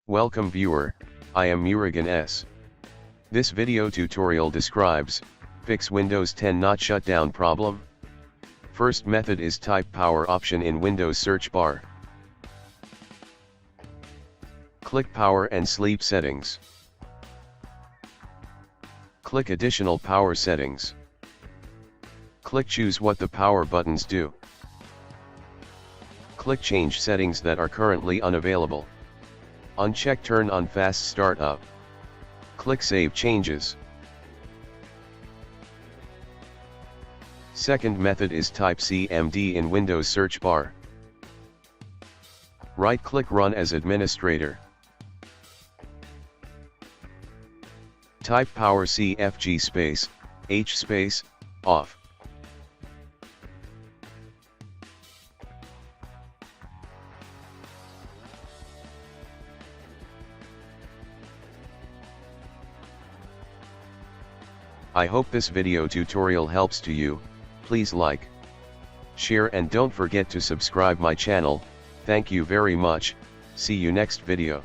Welcome viewer, I am Murugan S. This video tutorial describes, fix Windows 10 not shut down problem. First method is type power option in Windows search bar. Click power and sleep settings. Click additional power settings. Click choose what the power buttons do. Click change settings that are currently unavailable. Uncheck turn on fast startup. Click save changes. Second method is type CMD in Windows search bar. Right click run as administrator. Type power CFG space, H space, off. I hope this video tutorial helps to you. Please like, share and don't forget to subscribe my channel. Thank you very much. See you next video.